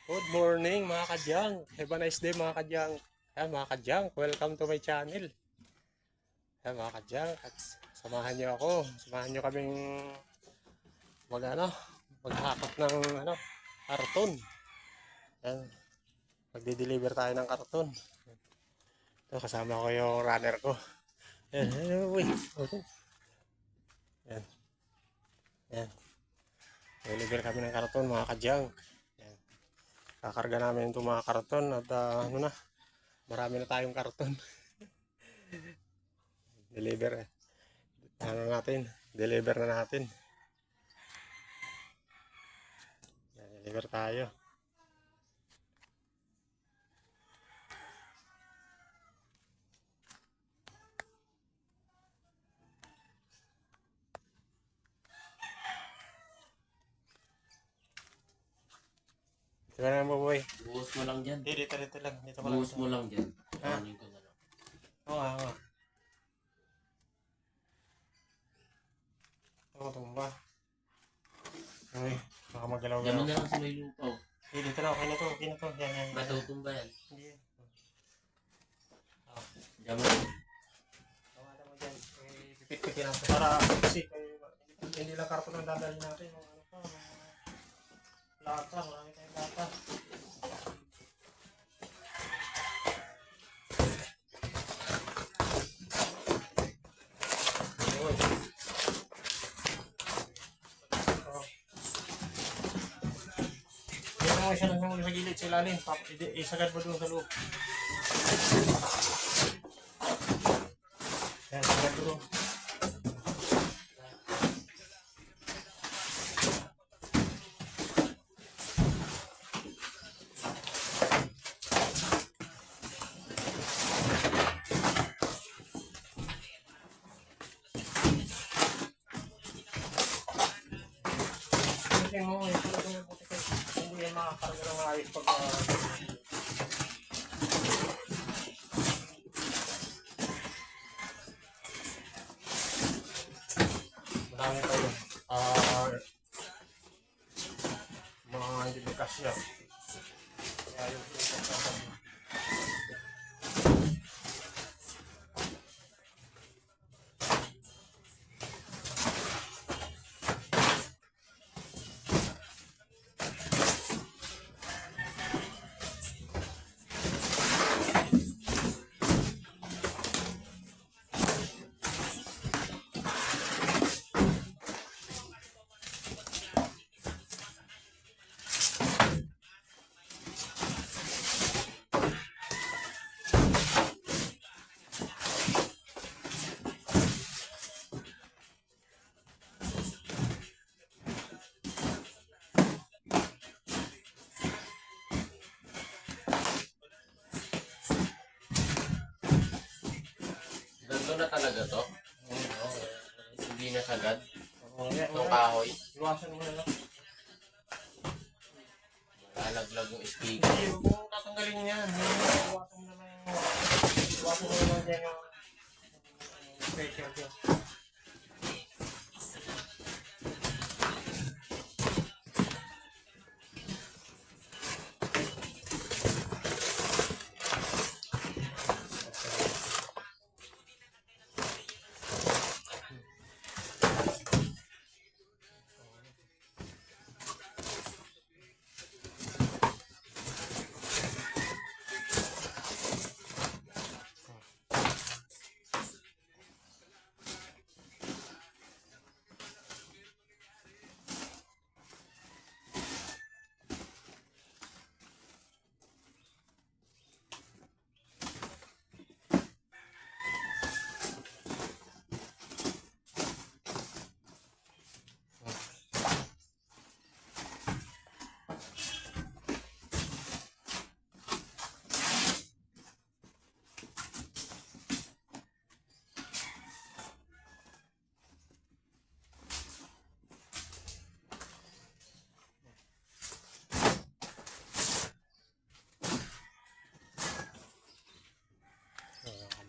Good morning mga kadyang. Have a nice day mga kadyang. Ayan mga kadyang, welcome to my channel. Ayan mga kadyang, at samahan nyo ako. Samahan nyo kaming maghakot ng karton. Ayan, magdi-deliver tayo ng karton. Ito, kasama ko yung runner ko. Ayan, ayan, uy. Ayan, ayan. Deliver kami ng karton mga kadyang. Ayan. Kakarga namin itong mga karton at marami na tayong karton. Deliver deliver na natin. Yan, deliver tayo. Di ba naman boy? Buhos mo lang dyan. Dito lang. Dito ko lang. Buhos mo lang dyan. Ha? Kunin ko na lang. Oo nga. Oo, tumba. Uy, baka magalaw Diyan mo na lang sa may lupaw. Dito na, okay na to. Yan. Matutumba yan. Hindi. Diyan mo lang. Tawala mo dyan. Pipit-pitin natin. Para kasi hindi lang karton ang dadalhin natin. Lata, marami tayong lata. Mo siya lang sa gilid sa ilalim, isagad mo doon sa loob. Yan, sagad mo doon. Kasi mo, hindi yan makakarga ng ayos pag marami pa yun. Mga hindi magkasya. Kaya yung Ganto na talaga to. Hindi na sagad. Itong okay. kahoy. Iwasan mo na lang. Lalaglag yung speaker. Hindi, huwag mong tatanggalin yan. Iwasan mo na lang dyan yung pressure dyan.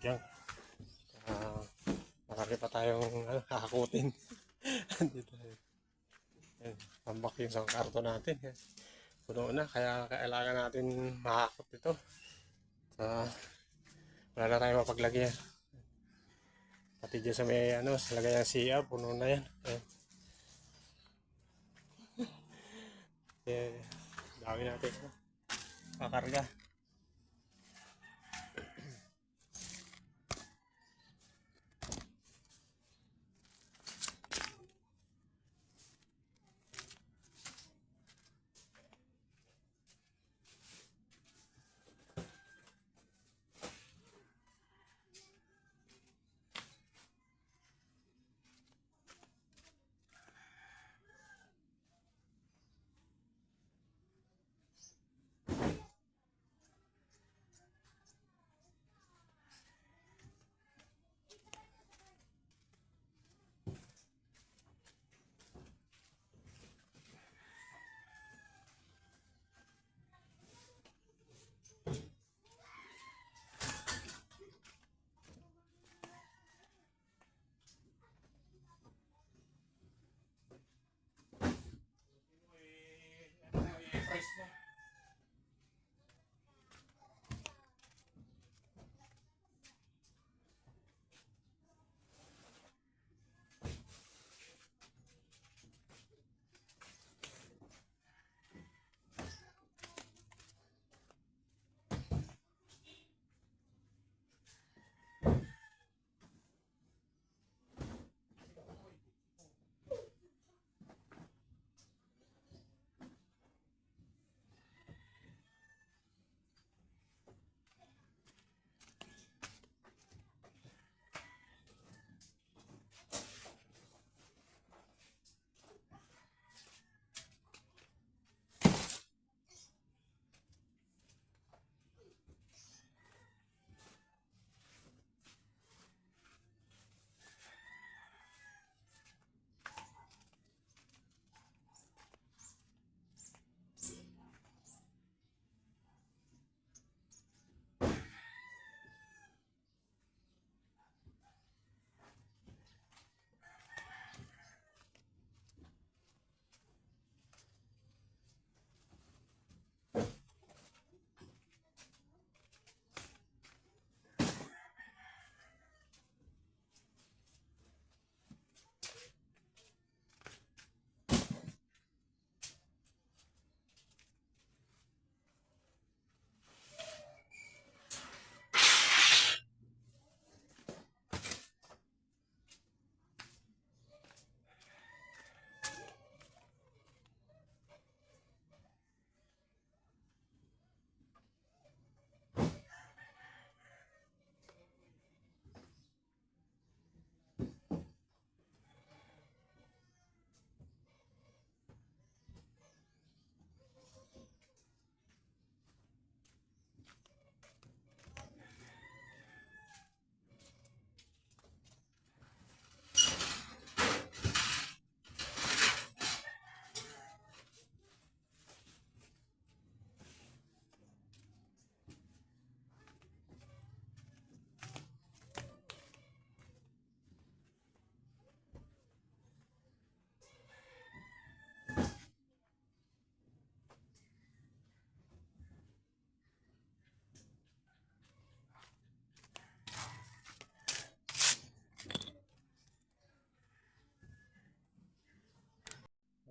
Diyan. Marami pa tayong hahakutin. Dito. Tambak yung isang karton natin. puno na, kaya kailangan natin makakot ito. So, wala na tayo mapaglagyan. Pati dyan sa may sa lagay ng siya, puno na yan. Ayan. Dami natin kakarga.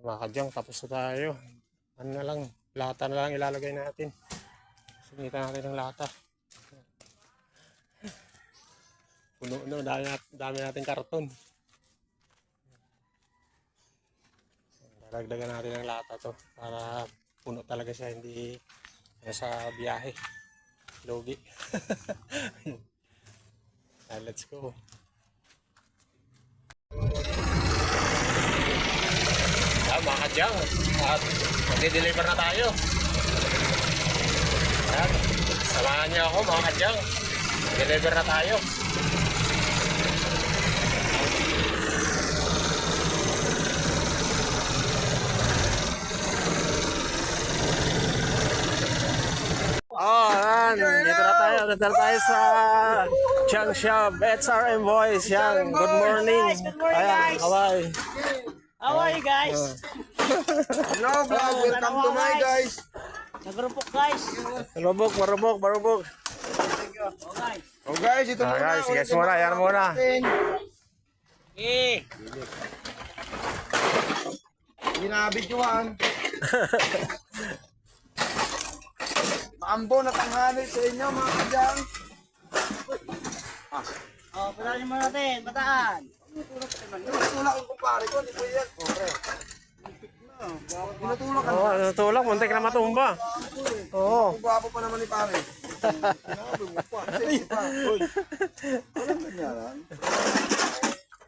Mga kadyang, tapos na tayo. Ano na lang, lata na lang ilalagay natin. Sinitan natin ng lata. Puno na, dami natin karton. Dagdagan natin ng lata to para puno talaga siya, hindi sa biyahe. Logi. Let's go. Mga kadyang, at mag-deliver na tayo. Ayan, samahan niyo ako mga kadyang, deliver na tayo. Dito na tayo. Dito na tayo sa Chang Shop. SRM Boys. Yan. Good morning. Ayan, Hawaii. How are you guys? Hello vlog, welcome to my guys. Nagrupok guys. Marubok, marubok, marubok. Oh guys. Oh guys, ito muna. Guys, guys muna, yan muna. Eh. Ginabidyoan. Maambo na tanghali sa inyo mga kadyang. Oh, patayin mo natin. Bataan. Tinutulak yung kumpare ko, di po yan. Okay. Tinutulak ka. Oo, natulak, muntik na matumba. Oo. Ang gwapo pa naman ni pare. Sinabi mo pa. Sige pa. Uy. Walang ganyanan.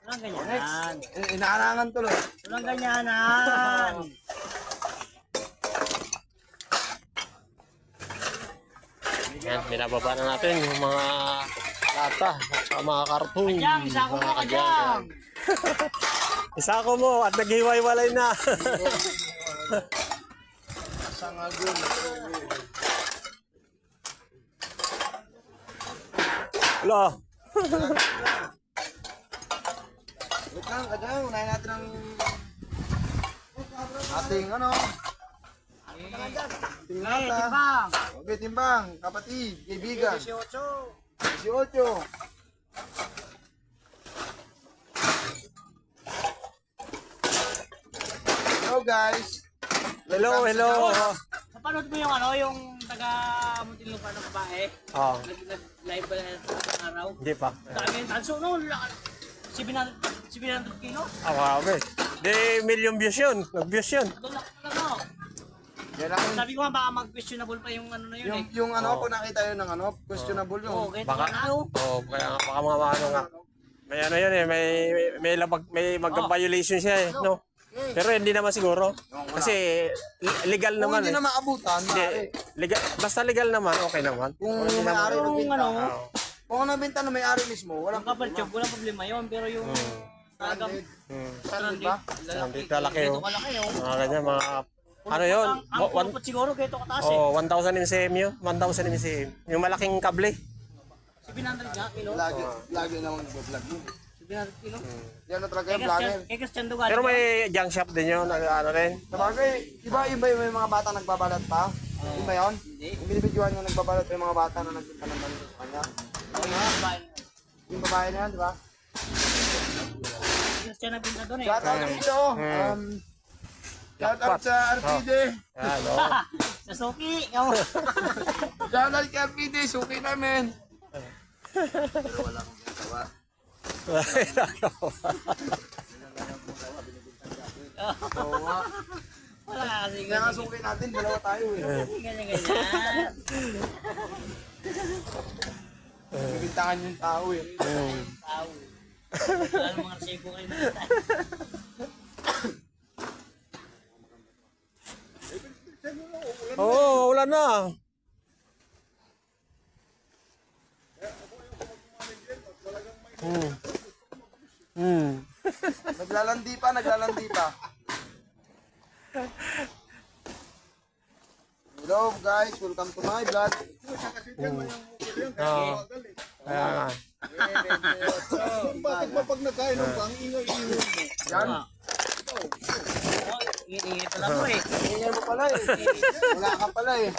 Walang ganyanan. Inaarangan tuloy. Walang ganyanan. Yan, binababa na natin yung mga lata at saka mga karton. Kadyang, isa ko mo Mga kadyang. Isa ko mo at naghiwalay na. Sangagun. Wala. Wait lang, kadyang. Unahin natin ang ating ano. Ating Eh, lata. timbang. Okay, timbang. Kapatid, kaibigan. 18. 18. Hello guys. Hello, hello. Napanood mo yung ano, yung taga Muntinlupa ng babae? Oh, Nag-live ba na ng araw? hindi pa. Dami yung tanso, no? 700 kilo? Ah, grabe. Di million views yun. Nag-views yun. Doon ako na, no? Yan lang. Sabi ko nga, baka mag-questionable pa yung ano na yun eh. Yung ano po nakita yun ng ano, questionable Oo, yung. ganito Baka, ka na, oh. oh, baka mga ano nga. May ano yun eh, may labag, may mag-violation siya eh, no? Pero hindi naman siguro. Kasi legal Kung naman hindi eh. na maabutan, Hindi, legal, basta legal naman, okay naman. Kung Hindi naman. may-ari Yung nagbenta, ano, kung ang nagbenta na may-ari mismo, walang yung kapatid, walang problema yun. Pero yung talagang Stranded ba? lalaki, Stranded, lalaki, oh. ganito kalaki, oh. Mga ganyan, mga, ano yun? Ang pulupot siguro, ganito kataas eh. Oh, 1,000 MCM yun. 1,000 MCM. Yung malaking kable. 700 nga kilo. Lagi naman nag-vlog yun. 700 kilo. Yan na talaga yung vlogger. Kay Christian Dugal. Pero may junk shop din yun, ano rin. Sabagay, iba yung may mga bata nagbabalat pa? Iba yun? Hindi. Yung binibidyohan yung nagbabalat pa yung mga bata na nagpunta ng bando sa kanya. Oh, yung babae. Yung babae na yan, di ba? Christian na binta doon eh. Shout out dito. Shout out sa RPD. Yan, oh. Sa Suki. Shout out kay RPD, suki namin. Pero wala akong ginagawa. Oo nga. Wala kasi Kaya nga suki natin, dalawa tayo eh. ganyan. Bibintangan yung tao eh. Tao. Wala mga resibo kayo nakita. Oo, wala na. Naglalandi pa, naglalandi pa. Hello guys, welcome to my vlog. Oo. Kaya nga. Bakit ba pag nagkainom ka, ang ingay-ingay mo? Yan. Ingay pala mo eh. Ingay mo pala eh. Wala ka pala eh.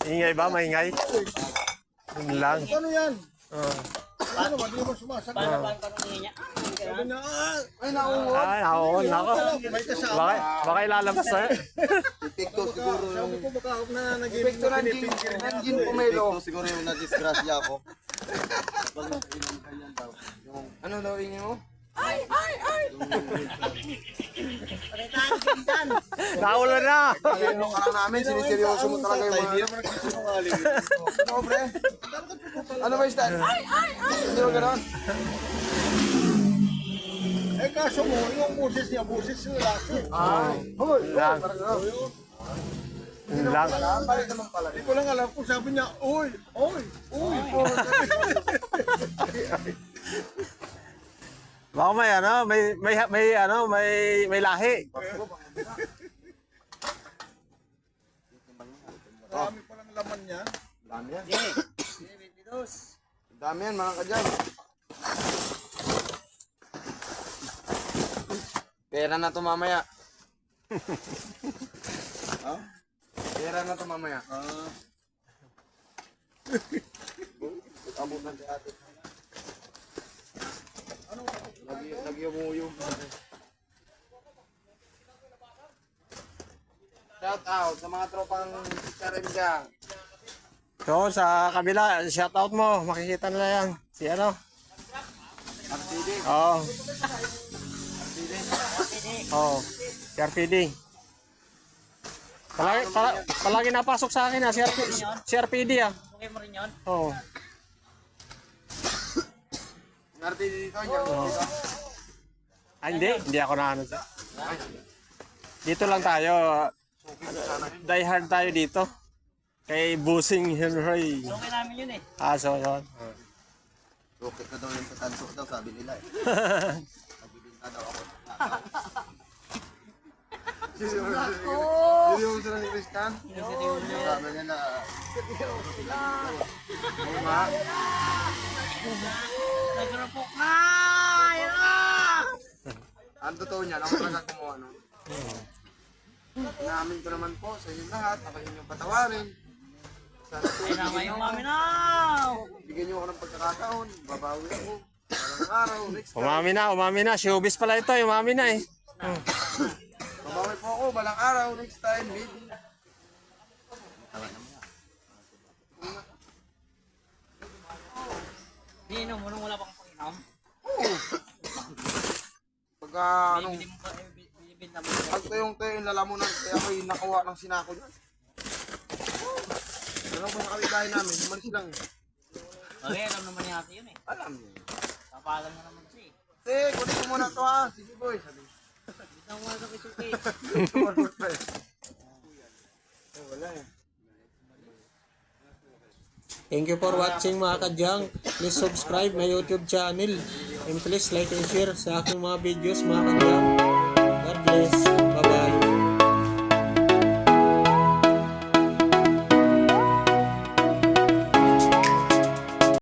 Ingay ba? Maingay? Yun lang. Ano yan? Oo. Ano ba? Di mo sumasagot? Paano ba ang tanongin niya? Ay, nauungot. Ay, naon, nako. Baka ilalabas na. Epekto siguro yung... Epekto ng gin pomelo. Siguro yung na-disgrasya ako. Ano daw ingay mo? Palitan, pinsan. Naulo na. Ano ka lang namin, siniseryoso mo talaga yung mga... Ano, pre? Ano ba yung style? Hindi mo gano'n? Eh kaso mo, yung boses niya, boses lalaki. Ay, hoy, Lang. parang gano'n. Yun lang. Balik naman pala. Hindi ko lang alam kung sabi niya, uy, uy, uy. Baka may ano, may lahi. Marami palang laman niya. Dami yan. Eh, 22. Dami yan, mga kadyan. Pera na to mamaya. Pera na ito mamaya. Abutan si ate. Nagyumuyo. Shout out sa mga tropang Karim dyan. So, sa kabila, shoutout mo. Makikita nila yan. Si ano? RCD. Oo. RCD. Oo. Si RPD. Palagi napasok sa akin si RPD ah. Okay mo rin yun? Oo. Yung RCD dito, yung dito. Ah, hindi ako na ano. Dito lang tayo. Die hard tayo dito. Kay Busing Henry. Okay namin yun eh. Ah, so yun. Rocket na daw yung sa tanso daw, sabi nila eh. Nagbibinta daw ako. Yun yung sila ni Tristan. Sabi nila. Mga. Nagrapok na! Yan na! Ang totoo niyan, ako talaga gumawa nun. Inaamin ko naman po sa inyo lahat. Ako yung patawarin. Sana po, Ay naman yung mami na! bigyan niyo ako ng pagkakataon. Babawi ako. Parang araw, next time. Umami na. Showbiz pala ito. Umami na eh. Babawi po ako, balang araw, next time, baby. Iinom mo nung wala pang panginom. Pagka, ano, Bibili mo pa, binibinta mo. pag yung lalamunan, kaya ako'y nakuha ng sinako niya. Alam ko sa kapitbahay namin, umalis lang. Okay, alam naman ni ate yun eh. Alam niyo. Papalam mo naman kasi. Kunin ko muna ito ha. Sige boy, sabi. Bigyan mo na sa kisuki. Wala eh. Thank you for watching mga kadyang. Please subscribe my YouTube channel. And please like and share sa aking mga videos mga kadyang. God bless.